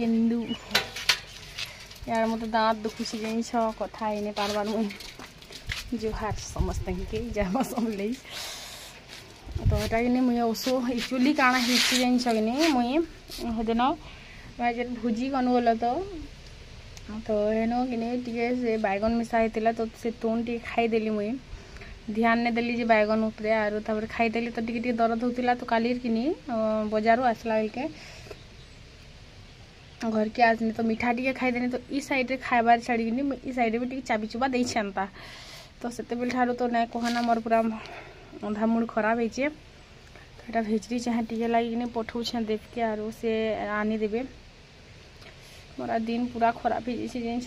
केंदू यार मत दाँत दुखुची जिन कथा नहीं पार्बार मुई जुहार समस्त के जहाँ समले तो यहाँ कि मुई ओसो एक्चुअली काଣା हिस्ट्री जिनस कि मुई हेदिन मैं भोजी कनु बोल तो हेन कि से बैगन मिसा होता तो से तुन टे खाईदेली मुई ध्यान नहीं देली जे बैगन उपरे आर तापर खाईदेली तो टी दर्द होता तो काली कि बजार आसला बेलके घर के आसनी तो मिठा टी खाईदेनी तो ई साइड खाइबार छाड़ी ई साइड भी टी चाबी चुबा दे छाता तो से ठार तो ना कहना मोर पूरा अंधा मूड खराब होचे तो यहाँ भेजरी चाहे टी लगे पठाऊे देख के आर से आनी देवे मोर दिन पूरा खराब हो जाए जिन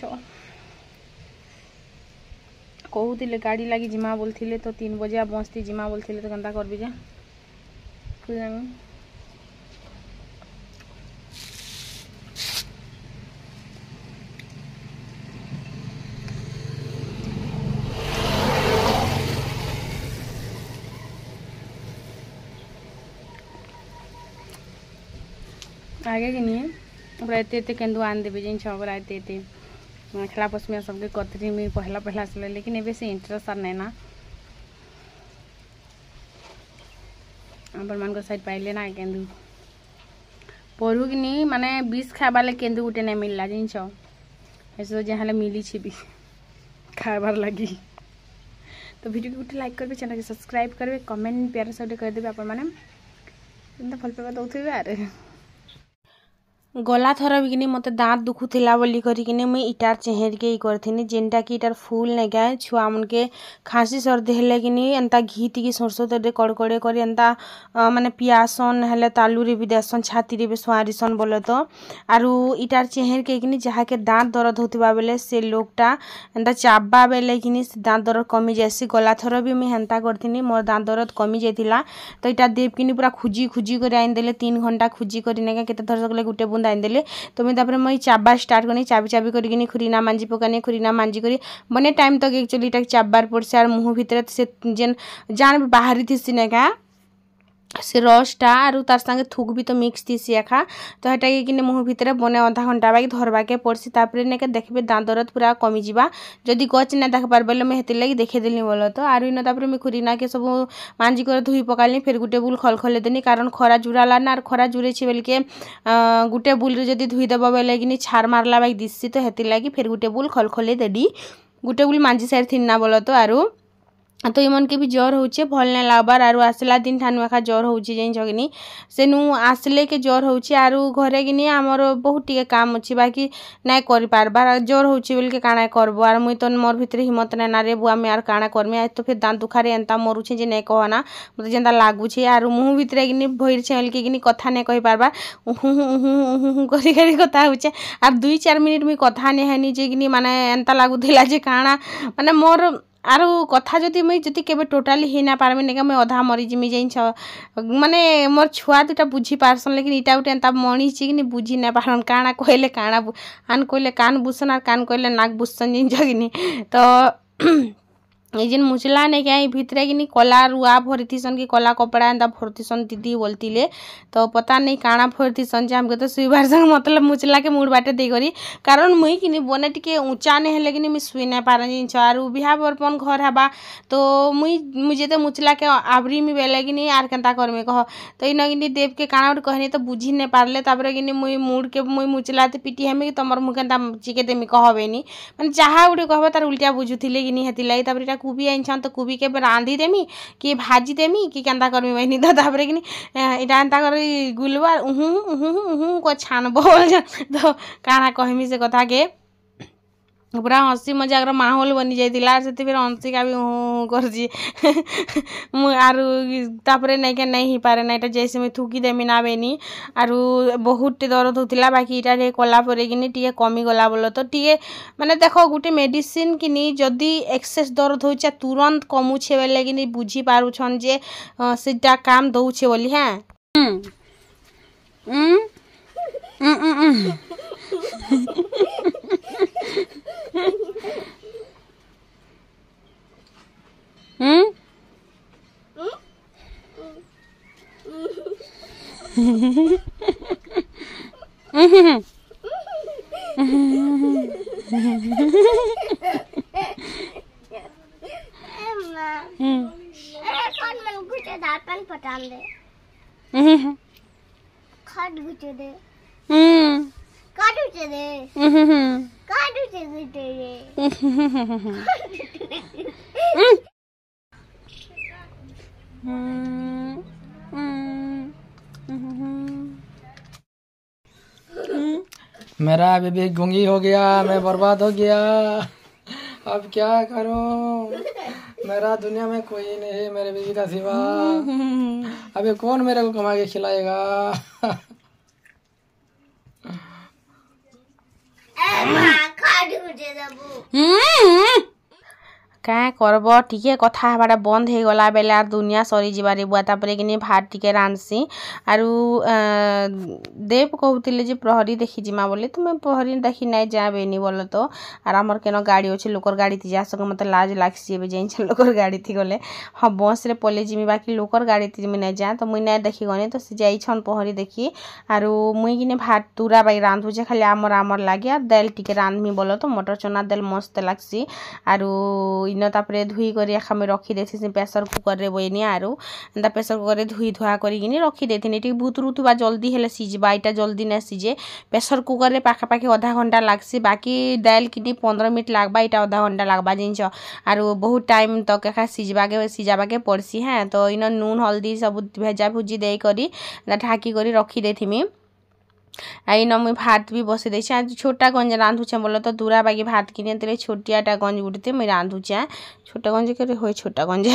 कहते गाड़ी लगी जिमा बोलते तो 3 बजे बसती जिमा बोलते तो केन्ता करबी जे आगे कि नहीं पूरा एत केंदू आन देवे जिन पूरा एत खेला पसमिया सबके कतरी में पहला चले लेकिन एबे से इंटरेस्ट आर नहीं ना अपन मान साइड पाइले ना केंदू पढ़ू कि नहीं माने 20 खाइबार केंदू गोटे नहीं मिलला जिन ऐसे जहाँ मिली भी खाइबार लगी तो वीडियो को गोटे लाइक करेंगे चैनल के सब्सक्राइब करेंगे कमेंट प्यार से करदे आपण मैंने भल पाइबा दौथे आरे गला थर भी मत दाँत दुखुला बोली करी मुई इटार चेहर के करी जेनटा कि इटार फूल नहीं क्या छुआ मन के खाँसी सर्दी हेले कि एंता घी टी सरसों तेल कड़कड़े कर एंता माने पियासन हेले तालुरे भी देसन छाती रे भी सुआरीसन बोले तो आरु इटार चेहर के जहाँ के दाँत दर्द होता बेले से लोकटा एंता चाबा बेले कि दाँत दर्द कमी जासी गला थर भी मुझे हेन्ता करी मोर दाँत दर्द कमी जाता तो इटा देव कि पूरा खुजी खुजी कर आईदेले 3 घंटा खुजी कर केते थर सकले गुटे बुंद आईदेले तो मुझे चाबा स्टार्ट करनी चाबी चाबी करी खुरीना मांजी पकानी खुरीना मांजी करी बने टाइम तक एक्चुअली चाबार पड़से आर मुँह भितर से जेन जान बाहरी थी ना से रसटा आरु तार संगे थूक भी तो मिक्स थी एखा तो हेटा कि मुँह भितर बने आधा घंटा बाकी धरवाके पड़सी तापर नेके देखबे दाँत दर्द पूरा कमी जा जदि गच ना देख पार बेले मुझे हेतिर लगी देखेदेली बोल तो आरु इन तापर मुझे खुरीना के सब मांजी कर धुई पकाली फिर गुटे बुल खलखले देनी कारण खरा जुड़ाला ना खरा जुड़े बेल के गुटे बुल जदि धुईदेव बेले कि छार मारला बाकी दिसी तो हेतिर लगी फिर गुटे बुल खलखले देली गुटे बुल मांजी सारी थी ना बोल तो आरु तो इमन के भी ज्वर होचे भल नहीं लगबार आरु आसला दिन ठानु एखा ज्वर होची जाइन जगनी से नु आसले के ज्वर होची आरु घरे कि आमर बहुत टिके काम अच्छी बाकी नहीं करि पारबार ज्वर होची बोल के काना करबो आर मुई तो मोर भितर हिम्मत नहीं ना रे बुआ मैं आर काना करमी आज तो फिर दाँत दुखारे एंता मरुछे जे नहीं कहना मते जेंता लागुछे आरु मुँह भितर कि भइर छेल के कथा नहीं कहि पारबार करी कथा होचे आर 2-4 मिनिट मुई कथा नहीं हेनी जे कि माने एंता लागुथिला जे काना माने मोर आरु कथा जदि मुई जदि केबे टोटाली ही ना पारमी नेका मुई अधा मरी जिमी जाइन माने मोर छुआ दुटा बुझी पारसन लेकिन इटा गुटे एंता मणी छि कि बुझी ना पारन काना कहले काना आन कहले कान बुसन आर कान कहले नाक बुसन जिन जगिनी तो ये जिन मुचला नहीं क्या भितरे कि कला रुआ भरतीसन कि कला कपड़ा एंता भरतीसन दीदी बोलती तो पता नहीं काना भरतीसन जे हमके तो सुईबार संग मतलब मुचला के मुड़ बाटे दे करी कारण मुई कि बने टिके ऊंचा नहीं हेले कि मुई सुई नहीं पार जिन आरु बिहा बरपन घर हबा तो मुई जेते मुचला के आबरी में बेले कि आर केन्ता करमे कह तो इन कि देव के काना उठ कहनी तो बुझी नहीं पारले तापर कि मुई मुड़ के मुई मुचला पिटी हेमी कि तुमर मुख केन्ता चिके देमी कहबेनी माने जहाँ गुटे कहबे तार उल्टा बुझुथिले कि हेति लाई तापर कुबी आइन तो कुबी के रांधी देमी कि भाजी देमी कि केन्ता करमी बहनी तो तापर कि इटा एंता कर गुलबार को छानब तो काना कहमी से कथा के पूरा हसी मजाक माहौल बनी जाइला से फिर हंसिका भी करजी आरु तापर नहीं के नहीं पारे ना इटा जैसे मुझे थुकी देमी ना बेनी आरु बहुत दर्द होता बाकी इटा कला परे कि टे कमी गला बोल तो टे माने देख गोटे मेडिसिन कि जदि एक्सेस दर्द हो तुरंत कमुछे बेले कि बुझी पारुछन जे सीटा काम दौछे बोली हाँ कौन मन गुटे दातन पटान दे खाट गुटे दे काट गुटे दे काट गुटे दे मेरा बेबी गूंगी हो गया, मैं बर्बाद हो गया। अब क्या करूं? मेरा दुनिया में कोई नहीं है मेरे बेबी का सिवा। अबे कौन मेरे को कमा के खिलाएगा? क्या करब टिके कथा हबाटा बंद हो गला बेले आर दुनिया सरी जीवार बुआ तापर कि भात टिके रांधसी आरु देव कहते जे प्रहरी देखी जिमा बोले तो मैं प्रहरी देखी नहीं जाबेनी बोल तो आर आमर केन गाड़ी अच्छे लोकर गाड़ी थी जा सके मतलब लाज लागसी जाइन लोकर गाड़ी थी गले हाँ बस रे पले जिमी बाकी लोकर गाड़ी थी मुई नहीं जाए तो मुई नहीं देखी गनी तो सी जाइछन प्रहरी देखी आरु मुई किने भात तुरा बाई रांधुचे खाली आमर आमर लागे आर दाल टिके रांधमी बोल तो मटर चना दाल मस्त लागसी आरु इन तापर धुई कर आमे रखी देसी प्रेसर कुकर रे बइनी आरु एंता प्रेसर कुकर रे धुई धुआ करी रखी देथिनी टी भूतरू थुबा जल्दी हेले सिझबा इटा जल्दी ना सिझे प्रेसर कुकर रे पाखापाखि आधा घंटा लागसी बाकी दाल किनी 15 मिनट लागबा इटा आधा घंटा लागबा जिनछ आरु बहुत टाइम तक एका सिझाबा के पड़सी है तो इन नून हल्दी सब भेजा भुजी दे करी ढाकी करी रखी देथिमी आई न मुई भात भी बसे दे आज छोटा गंज रांधुचे बोल तो दूरा बागी भात किने छोटियाटा गंज उठते मुई रांधुचे छोटा गंज के हो छोटा गंज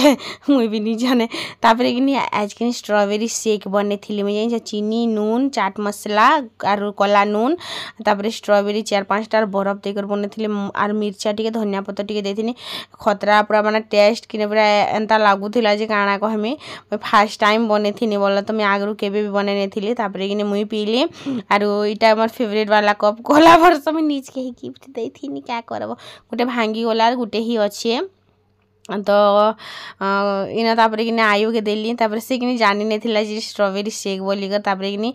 मुई भी नहीं जाने तापर कि आज कि स्ट्रॉबेरी शेक बने थी मुझे चीनी नून चाट मसला आर कला नून तापर स्ट्रॉबेरी 4-5 बरफ देकर बने थी आर मिर्चा टी धनिया पत्र टी देथिनी खतरा पूरा माने टेस्ट किने पूरा एंता लागुला जे काଣା कहमी मुई फास्ट टाइम बने थी बोल तो मैं आगरू केबे भी बने थी तापर कि मुई पीली आरु इटा मोर फेवरेट वाला कप गला वर्ष में नीच के ही गिफ्ट दे थी क्या करब गोटे भांगी गला गुटे ही अच्छे तो इन तापर कि आयु के देली तापर से कि जानी नहीं जे स्ट्रॉबेरी शेक बोलिकर तापर कि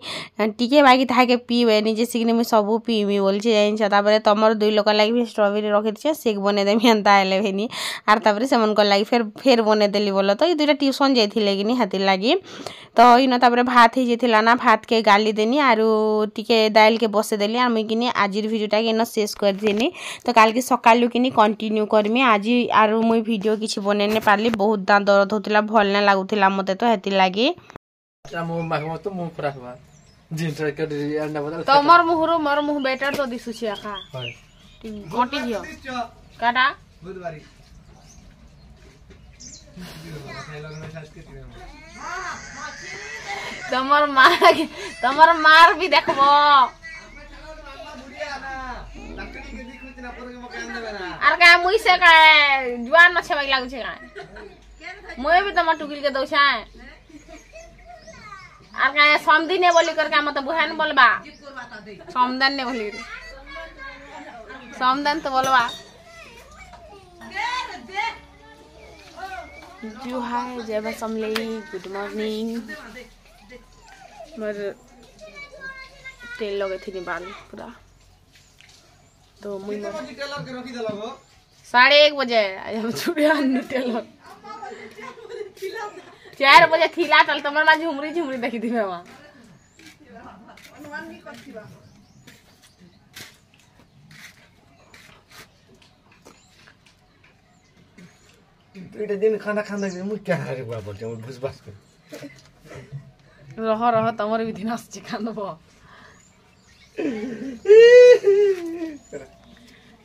टिके बाकी ताके पीबेनी जैसे कि मुझे सब पीमी बोल जान तुम 2 लोक लगे स्ट्रॉबेरी रखी दीचे शेक बनईदेमी एंता हेले भेनी आर तापर से लगे फेर बनईदेली बोल तो ये 2टा ट्यूशन जाइए कि हाथी लगी तो इन तापर भात ही जाइला ना भात के गाली देनी आरु टिके दाल के बसेदेली आर मुई कि आज भिडियोटा इन शेष कर देनी तो काल के सकालू कि कंटिन्यू करमी आज आरु मुई भिडियो किसी बन नहीं पार्ली बहुत दाँत दर्द होता भल ना लगुला मत तो हेती लगी तमर मुहर मोर मुह बेटर तो दिसुछि आखा गोटी दियो काटा तमर मार भी देखबो आर का मुई से का जुआन न छबाई लागु छे का मुई भी तमर टुकिल के दउ छाय आर का समदी ने बोली कर का मत बुहान बोलबा समदन ने बोली समदन तो बोलबा जो हाय जय बसमले गुड मॉर्निंग मर तेल लगे थी बाल पूरा तो मुई 1:30 बजे हम छुड़े अन्नू टेलर 4 बजे थिला चल तमर मा झुमरी झुमरी देखी थी मैं तो दिन खाना खाना मुझे क्या हारे बुआ बोलते हैं घुस बस रह तमर भी दिन आछे खानब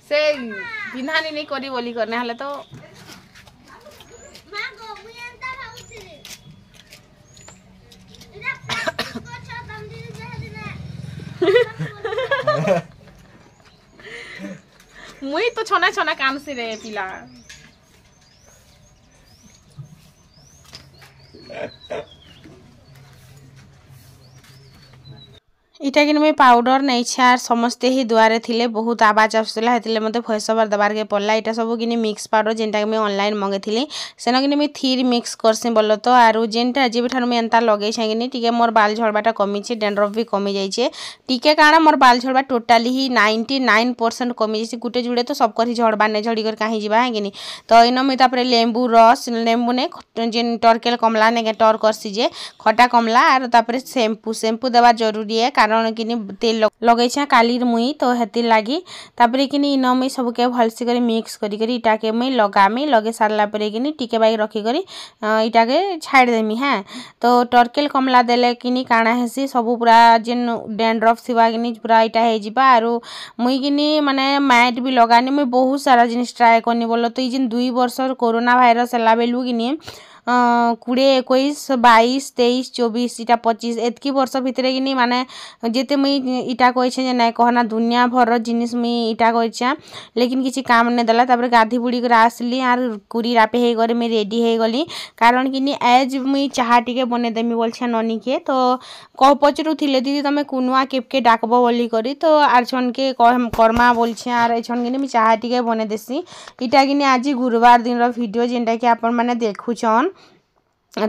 से बिन्हानी नहीं करी बोली करने हले तो मुई तो छोना छोना काम से रे पिला इटा कि मुई पाउडर नहीं छार समस्ते ही दुआरे थिले बहुत आवाज आसुला हेतिले मते भॉइस ओवर दबार के पड़ला इटा सब कि मिक्स पाउडर जेनटा मैं ऑनलाइन मंगेथिली सेन कि मुई थीर मिक्स करसी बोल तो आरु जेनटा जे ठार मुई एंता लगे छे टिके मोर बाल झड़बाटा कमी छे डेंड्रफ भी कमी जाइए टिके काଣା मोर बाल झड़बा टोटाली ही 99% कमी जाइए गुटे जुड़े तो सब कर झड़बा नहीं झड़ी कर कहीं जावा है कि तो इन मुई तापर लेंबू रस लेंबू ने जेन टर्केल कमला ने टर करसी जे खटा कमला आर तापर शैम्पू देवा जरूरी है कारण कि तेल लगे काली मुई तो हेतिर लगी तापर कि इन मुई सबके भलसे कर मिक्स करी इटा के मुई लगामी लगे सारा पर कि टिके बाई रखिक इटा के छाड़देमी हाँ तो टर्केल कमला देले कि काଣା हेसी सब पूरा जेन डेंड्रफ थिबा कि पूरा इटा हो आरु मुई कि माने मैट भी लगानी मुई बहुत सारा जिनिस ट्राए करनी बोल तो ये 2 वर्ष कोरोना भाइरस है बेलू कि 20 21 22 23 24 इटा 25 एतकी वर्ष भितर कि माने जेते मुई इटा कहे ना कहना दुनिया भर जिनिस मुई इटा कहे लेकिन किसी काम नहीं देला तापर गाधी बुड़ी कर आसली आर कुरी रापे हे गरे मैं रेडी हे गली कारण कि एज मुई चाहा टिके बने देमी बोलछे ननी के तो कह पचरू थिले दीदी तमे कुनुआ केपके डाकबो बोली करी तो आर छन के कर्मा बोलछे आर एछन कि मुई चाहा टिके बने देसी इटा कि आज गुरुवार दिन रो वीडियो जेनटा कि आपण माने देखुछन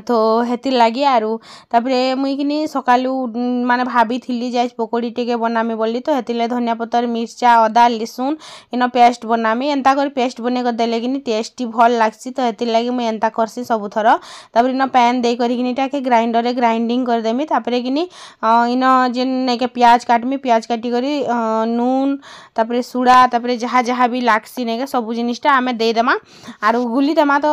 तो हेतिर लगी आरु तापरे मुई कि सकालू माने भाभी थिली जाए पकोड़ी टिके बनामी बोली तो हेतिले धनिया पतर मिर्चा अदा लिसुन इन पेस्ट बनामी एंता कर पेस्ट बने कर देले कि टेस्टी भल लागसी तो हेतिर लगी मुई एंता करसी सब थर तापर इन पैन दे करी के ग्राइंडर रे ग्राइंडिंग कर देमी तापरे कि इन जेन नेके प्याज काटमी प्याज काटी करी नून तापरे सुड़ा तापरे जहाँ जहाँ भी लागसी नेके सब जिनिसटा आमे दे देमा आरु गुली देमा तो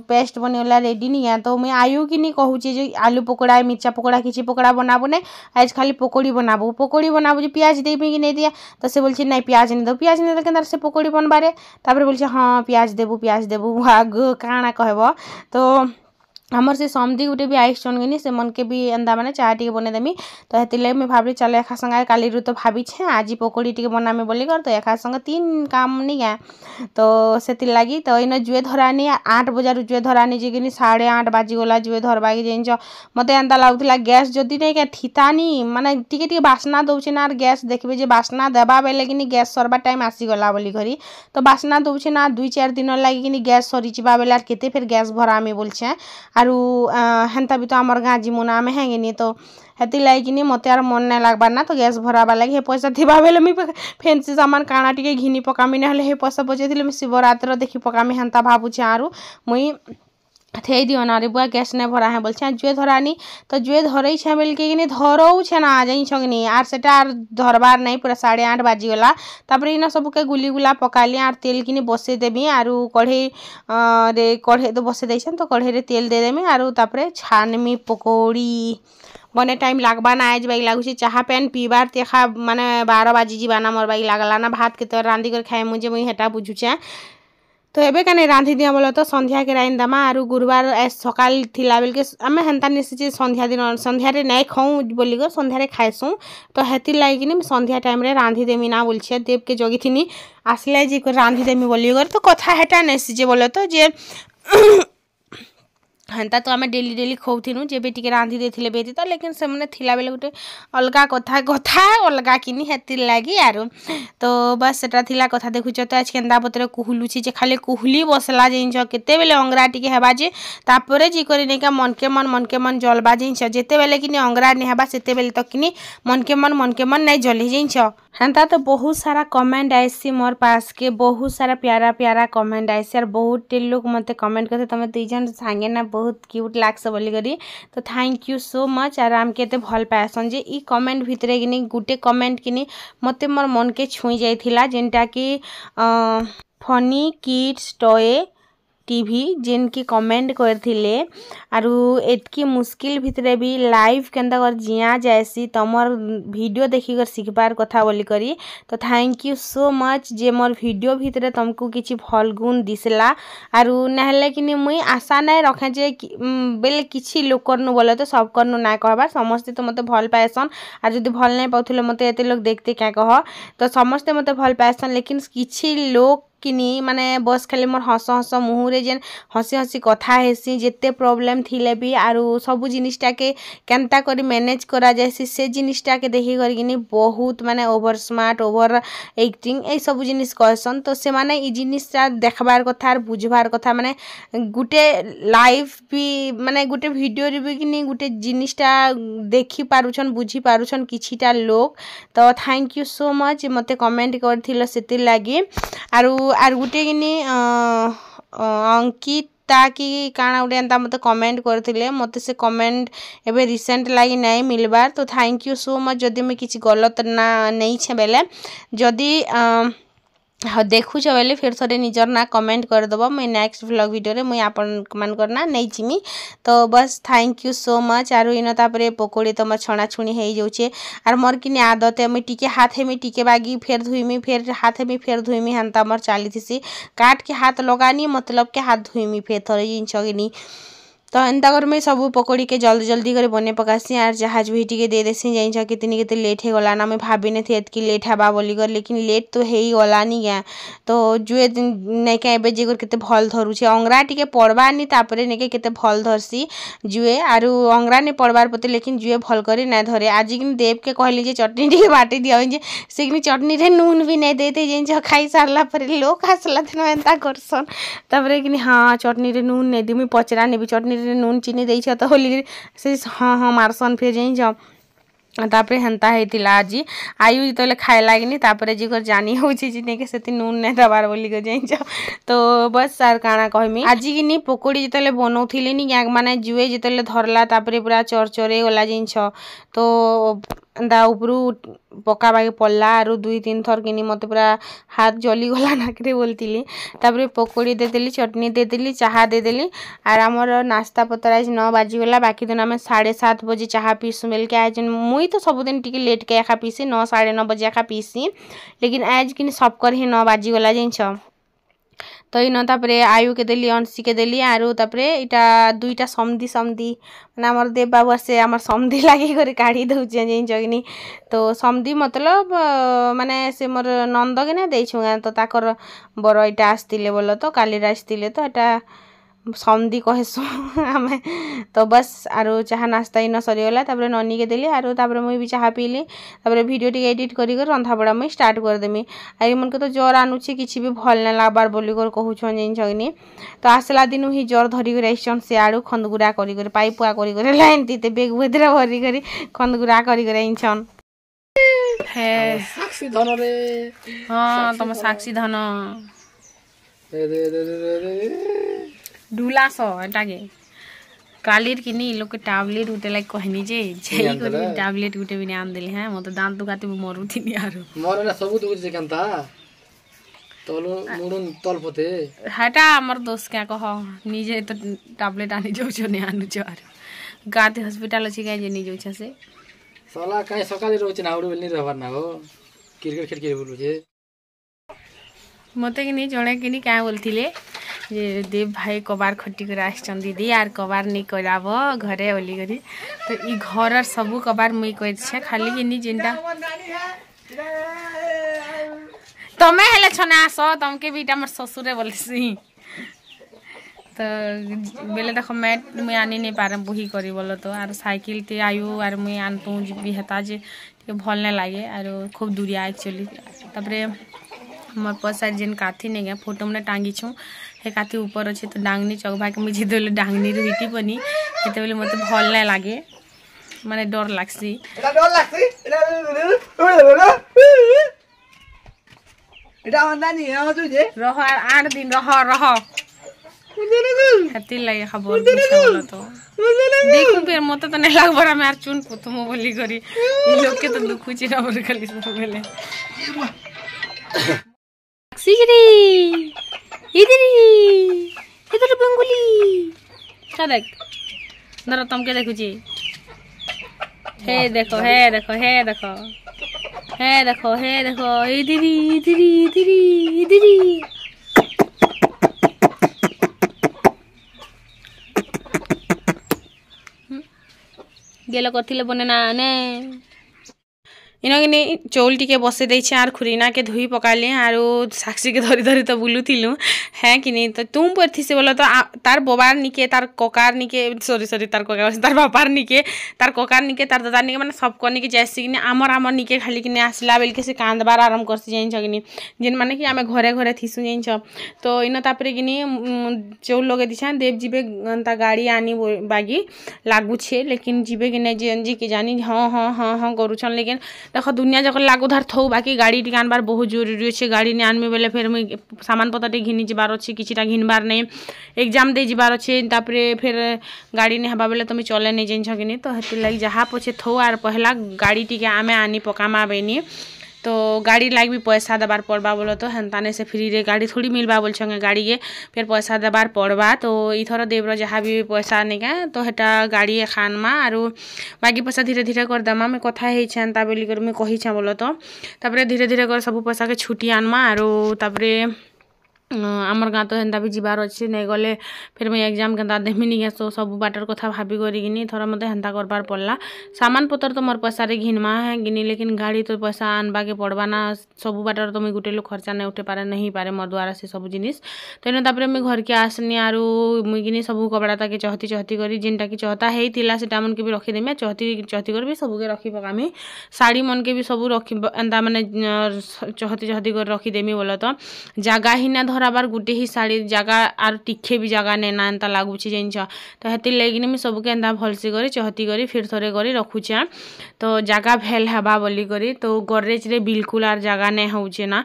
पेस्ट बनेला रेडी नहीं तो मैं आयु कि नहीं कहूँ जे आलू पकोड़ा मिर्चा पकोड़ा किसी पकोड़ा बनाबू नहीं आज खाली पकोड़ी बनाबू जो प्याज देवी कि नहीं दिया तो से बोल नहीं प्याज नहीं दो प्याज नहीं देखे से पकोड़ी बनबारे तापर बोल हाँ प्याज देबू आग काଣା कहब तो हमर से समधी गुटे भी आइस कि से मन के भी एंदा माने चाह टिके बने देमी तो हेतिले मैं भाभी चल एका संगे काली रु तो भाभी छे आज पकोड़ी टिके बनामी बोली कर तो एका संगे 3 काम नहीं गया तो सेति लगी तो इन जुए धरानी 8 बजे जुए धरानी जे कि 8:30 बाजी गला जुए धरबा के जेन मते एंता लागुला गैस जदि नहीं क्या थितानी माने टिके टिके बासना दउछे ना गैस देखबे जे बासना देबा बेले कि गैस सरबा टाइम आसी गला बोली करी तो बासना दउछे ना 2-4 दिन लगी कि गैस सरीचिबा बेले आर केते फिर गैस भरामी बोलछे आरु हेन्ता भी तो आमर गाँ जिमुना में है कि तो हेती लगे कि मत यार मन नहीं लगबार ना तो गैस भराबा लगे हे पैसा थी बेले मुझे फैंसी सामान काଣା टिके घिनी पकामी ना हे पैसा बचे मुझे शिवरात्र देखी पकामी हेन्ता भावुचे आरु मुई थे दियो ना रे बुआ गैस नहीं भरा है बोलछे जुए धरानी तो जुए धरई छे बेल के धरऊ छे ना जाई छगनी आर सेटा आर धरबार नहीं पूरा 8:30 बाजी गला तापर इन सब के गुली गुला पकाली आर तेल कि बसे देमी आरु कढ़ई रे कढ़ई तो बसे देछन तो कढ़ई रे तेल दे देमी आरु तापर छानमी पकोड़ी बने टाइम लागबा ना आज बाई लागुचे चाहा पेन पीबार तेखा माने 12 बाजी जीवाना मोर बाई लागला ना भात के तो रांधी कर खाए मुझे मुई हेटा बुझुचे तो एबे कने रांधी दिया बोलो तो संध्या के राइन दामा आरु गुरुवार सकाल थिला बेल के आमे हेन्ता निसे संध्या दिन संध्या रे नहीं खाऊँ बोली कर संध्या रे खाएसुँ तो हेतिर लगी कि संध्या टाइम रे रांधी देमी ना बोलछे देव के जगी थी आसले जी कर रांधी देमी बोली कर तो कथा हेटा नहीं जे बोलो तो जे हेन्ता तो आम डेली डेली खाऊथिनु जे टिके रांधी देथिले बेती तो लेकिन से मैंने थिला बेले गोटे अलगा कथा अलगा किनी हेतिर लगी आरु तो बस सेटा थिला कथा देखुच तो आज केंदा पत्र कुहुलुची जे खाली कुहुली बसला जिनिस केते बेले अंगरा टिके हेबा जे तापरे जी करी नेका मन के मन जलबा जिनिस जेते बेले किनी अंगरा नि हेबा सेते बेले तक किनी मन के मन नहीं जली जिनिस हेन्ता तो बहुत सारा कमेंट आइसी मोर पास के बहुत सारा प्यारा कमेंट आइसी और बहुत लोग मते कमेंट करते तुम 2 जन सांगे ना बहुत क्यूट लागस बोली करी तो थैंक यू सो मच आर आम के भल पाएसन जे ई कमेंट भितरे कि गुटे कमेंट कि मते मोर मन के छुई जाइथिला जेनटा कि फनी किड्स टॉय टीवी जेन की कमेंट करथिले आरु एतकी मुश्किल भितरे भी लाइव केंदा कर जिया जायसी तमर वीडियो देखी कर सिखबार कथा बोली करी तो thank you so much J more video भितरे तुमको किछि भल गुण दिसला आरु नहले कि मुई आशा नहीं रखे जे बेले किछि लोक करनु बोले तो सब करनु ना कहबा समस्ते तो मते भल पाएसन आर जदी भल नहीं पाउथिले मते एते लोग देखते क्या कह तो समस्ते मते भल पाएसन लेकिन किछि लोग किनी माने बस खाली मोर हस हस मुहरे जेन हसी हसी कथा हेसी जेते प्रॉब्लम थिले भी आरु सब जिनिसटा के केनता करी मैनेज करा जायसी से जिनिसटा के देखि करकिनी बहुत माने ओवर स्मार्ट ओवर एक्टिंग ए सब जिनिस कहसन तो से माने ई जिनिसटा देखबार कथा आर बुझबार कथा माने गुटे लाइव भी माने गुटे वीडियो रे भी किनी गुटे जिनिसटा देखि पारुछन बुझी पारुछन किछिटा लोग तो थैंक यू सो मच मते कमेंट करथिलो सेति लागि आर गुटे किनी अंकिता कि काना उडे एंता मते कमेंट करथिले मते से कमेंट एबे रिसेंट लागि नै मिलबार तो थैंक यू सो मच जदी मैं किछि गलत ना नै छे बेले जदी हाँ देखुच बेले फिर थोड़े निजर ना कमेंट कर दबो मैं नेक्स्ट व्लॉग वीडियो रे मैं आपन कमेंट करना नहीं चिमी तो बस थैंक यू सो मच आरो इन तापरे पकोड़ी तो मोर छणा छुणी हे जाउछे आर मोर किनी आदत है मैं टिके हाथे में टिके बागी फेर धुइमी फेर हाथे में फेर धुइमी हंता मोर चाली थिसी काट के हाथ लगानी मतलब के हाथ धुइमी फेर थोड़े जिंस गिनी तो एंता कर मैं सब पकोड़ी के जल्दी जल्दी कर बने पकासी आर जहाज भी टिके दे देसी जाइछ कितनी केते लेट हे गला ना मैं भाभी ने थे कि लेट हबा बोली कर लेकिन लेट तो हे ही गला नी गया तो जुए नै के एबे जे कर केते भल धरु छे अंगरा टिके पड़बा नी तापरे ने के केते भल धरसी जुए आरु अंगरा ने पड़बार पते लेकिन जुए भल करे ना धरे आज किन देव के कहली जे चटनी टिके बाटी दिया जे सेगनी चटनी रे नून भी नै देते जे खाई सारला पर लोक हसला दिन एंता करसन तापरे किनी हां चटनी रे नून नै दिमी पचरा ने भी चटनी नून चीनी देछ तो होली से हाँ हाँ मारसन फिर जाइछ तापरे हेन्ता हेतिला आज आयु जितले खाए लागिनी तापरे जी कर जानी होछि जे ने के सेति नून नै दबार बोली के जाइछ तो बस सार काना कहमी आज किनी पकोड़ी जितले बनौथिले नी गैग माने जुए जितले धरला तापरे पूरा चरचरे गला जिंछ तो दा उपरु पका बागे पल्ला आरु 2-3 थर किनी मते पूरा हाथ जली गला नाकरे बोलतिली तापरे पकोड़ी दे देली चटनी दे देली चाहा दे देली आर हमर नाश्ता पतर आज 9 बाजी गला बाकी दिन हम 7:30 बजे चाहा पीसु मिल के आज मुई तो सब दिन टिके लेट के आखा पीसी 9-9:30 बजे आखा पीसी लेकिन आज किनी सब कर ही 9 बाजी गला जिंछ तो इन तापरे आयु के देली अंशी के देली आरु तापरे इटा दुईटा समधी माने हमर देव बाबू से हमर समधी लागी करे काढी दउचे जे जगनी तो समधी मतलब माने से मोर नंद के ना देछु तो ताकर बर इटा आस्तिले बोलो तो काली आस्तिले तो एटा समधी कहेसु हमें तो बस आरो चाहा नाश्ता इन सरी गला तापरे ननी के देली आरो तापरे मुई भी चाहा पीली तापरे वीडियो टी एडिट करी कर रंधा बड़ा मुई स्टार्ट कर देमी आई मन के तो जोर आनुछि किछि भी भल न लागबार बोली कर कहू छन जिन छगनी तो आसला दिन ही जोर धरी कर आइछन से आड़ू खंदगुरा करी कर पाइपुआ करी कर लाइन तीते बेग बेदरा भरी करी खंदगुरा करी कर आइछन हे साक्षी धन रे हां तुम साक्षी धन दे डुला सो एटागे कालीर किनी लोग के टैबलेट उठे लाइक कहनी जे जेई को टैबलेट उठे बिना आन देले हैं मत दांत दुखाते मरु थिनी आरो मोर ना सब दुख जे केनता तोलो मुडन तल पते हटा हमर दोस्त क्या कह निजे तो टैबलेट आनी जाउ छ ने आनु छ आरो गाते हॉस्पिटल अछि गाय जे नि जाउ छ से साला काई सकाले रोच ना उडु बेलनी रहबार ना हो क्रिकेट खेल के बोलु जे मते कि नि जणे कि नि का बोलथिले जे देव भाई कबार खट्टी कर आछन दीदी यार कबार नहीं कराबो घरे ओली करी तो ई घर सब कबार मुई कइ छे खाली कि नि जिंदा तमे हेले छना आसो तमके बीटा हमर ससुरे बोलसी तो बेले देखो मैं आनी नहीं पारे बुही करी बोलो तो आर साइकिल ते आयु आर मैं आनतु भी हेता जे भल न लागे आर खूब दूरिया एक्चुअली तापरे मोर पसार जेन काथी ने गया फोटो में टांगी छु हे काथी ऊपर अछि तो डांगनी चौभा के मुझे देले डांगनी रे हिटी बनी एते बेले मते भल न लागे माने डर लागसी एटा वंदा नी हो तुजे रह 8 दिन रह हती लगे खबर बोलो तो देखू फिर मते तो नहीं लाग बरा मार चुन पुतमो बोली करी ई लोग के तो दुखु छी रबर खाली सब बेले सिगरी इधर बंगुली क्या देख नर तुम के देखु छी हे देखो इधरी गेलो कथिले बने ना ने इनो कि चौल टिके बसे देछे आर खुरीना के धुई पकाली आरो साक्षी के धरी धरी तो बुलुथिलु है कि नहीं तो तुम परथि से बोला तो तार बोबार निके तार कोकार निके सॉरी तार कोकार तार बापार निके तार कोकार निके तार दादा निके माने सब कोनी के जैसे कि आमर निके खाली कि आसला बेल के से कांदबार आराम करसी जाइन छगिनी जेन माने कि आमे घरे घरे थिसु जाइन छ तो इनो तापरे कि चौल लगे दिछा देव जीबे ता गाड़ी आनी बागी लागू छे लेकिन जीबे कि नहीं जी के जानी हाँ करूछन लेकिन देख दुनिया जक लागू धार थौ बाकी गाड़ी टी आनबार बहुत जरूरी अच्छे गाड़ी नहीं आनमी बेले फिर मुझे सामान पतर घिनी जबार अच्छे किछिटा घिनबार नहीं एग्जाम दे जबार अच्छे तापरे फिर गाड़ी नहीं हवा बेले तुम चले नहीं जाइन छकिनी तो हेतिर लगी जहाँ पछे थौ आर पहला गाड़ी टी आमे आनी पकामा बेनी तो गाड़ी लाग भी पैसा देबार पड़बा बोलो तो हेन्ताने से फ्री रे गाड़ी थोड़ी मिलबा बोल छंगे गाड़ी के फिर पैसा देबार पड़बा तो इथर देवर जहाँ भी पैसा नहीं का तो हेटा गाड़ी खानमा आरो बाकी पैसा धीरे धीरे कर दमा मैं कथा है छेन्ता बोली कर मैं कही छा बोलो तो तापरे धीरे धीरे कर सब पैसा के छुट्टी आनमा आरो तापरे आमर गाँ तो हेन्ता भी जीवार अच्छे नहीं गले फिर मैं एग्जाम के देमी नहीं गैस सब बाटर कथा भाभी करी थोड़ा मत हेन्ता करबार पड़ला सामान पतर तो मोर पैसा रे घिनमा है गिनी लेकिन गाड़ी तो पैसा आनबा के पड़बा ना सब बाटर तो मुझे गोटे लोग खर्चा नहीं उठे पारे नहीं पारे मोर द्वारा से सब जिनिस तो इन्हें तापरे मैं घर के आसनी आरू मुई गिनी सब कपड़ा ताके चहती चहती करी जिनटा कि चहता है सेटा मन के भी रखीदेमी चहती चहती कर भी सबके रखी पकामी शाड़ी मन के भी सब रखी एंता मैंने चहती चहती कर रखीदेमी बोलो तो जगह ही ना धराबार गुटे ही शाड़ी जगह आर टिखे भी जगह नेना एंता लगुच जिनस तो हेतिर लगी मुझे सबके एंता भलसे कर चहती करी फिर थोड़े कर रखुचे तो जगह भेल हवा बोली करी तो गरेज रे बिल्कुल आर जगह नहीं होचे ना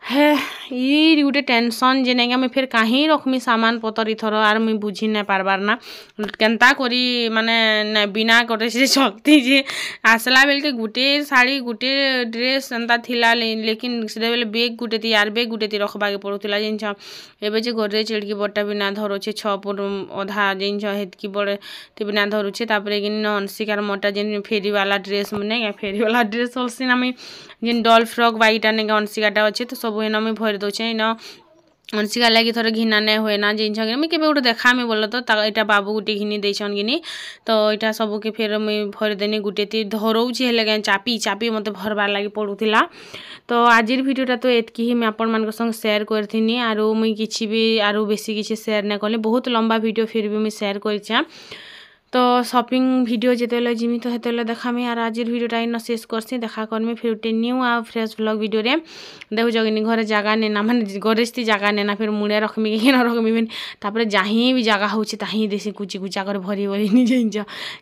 है ये गोटे टेंशन जे नहीं मैं फिर कहीं रखमी सामान पतर इथर आर मुई बुझी नहीं पारबार ना केन्ता करी माने बिना करे से शक्ति जे आसला बेल के गुटे शाड़ी गुटे ड्रेस एंता थिला लेकिन से बेले बेग गुटे थी यार बेग गुटे थी रखबा के पड़ुला जिनस एबे जे घरे चिड़की बड़टा बिना धरुचे 6 फुट अधा जिनस हेतकी बड़े टी बिना धरुचे तापरे कि अनसिकार मोटा जिन फेरी वाला ड्रेस नहीं फेरी वाला ड्रेस हल्सी ना जिन डॉल फ्रॉक वाइटा नहीं अनसिकाटा अच्छे तो सब इना मुझे भरी दौचे इन अनसिका लगी थोड़ा घिना नहीं हुए ना जिनस मुझे केवे गोटे देखा मैं बोल तो यहाँ बाबू गुटे घिनी देसन गिनी तो यहाँ सबके फिर मुझे भरीदेनी गुटे ती धरोची हेले चापी चापी मत भरबार लगी पड़ूला तो आज भिडियोटा तो एतकी ही मैं आपण मान संग शेयर करथिनी आरो मुई किछि भी आरो बेसी किछि शेयर नहीं कली बहुत लंबा वीडियो फिर भी मुझे शेयर कर तो शॉपिंग वीडियो जिते जिमी तो हेते देखामी और आज भिडियोटा इन शेष करसी देखा करमी फिर गोटे न्यू आ फ्रेश व्लॉग वीडियो रे देखु जगनी घरे जगह नेना माने गरेस्ती जगह नेना फिर मुड़े रखमी कि न रखमी तापर जहीं भी जगह होची ताहीं देसी कुची कुचा कर भरी भरी नहीं जाइन्छ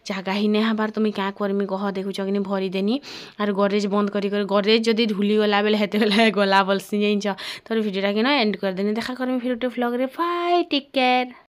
जगह ही नहीं हबार तुम क्या करमी कह देखु जगनी भरी देनी और गरेज बंद करी गरेज जदि ढुली गला बेले हेते बेले गला बोलसी जाइन्छ तो भिडियोटा कि न एंड कर देनी देखा करमी फिर गोटे व्लॉग रे बाय टेक केयर।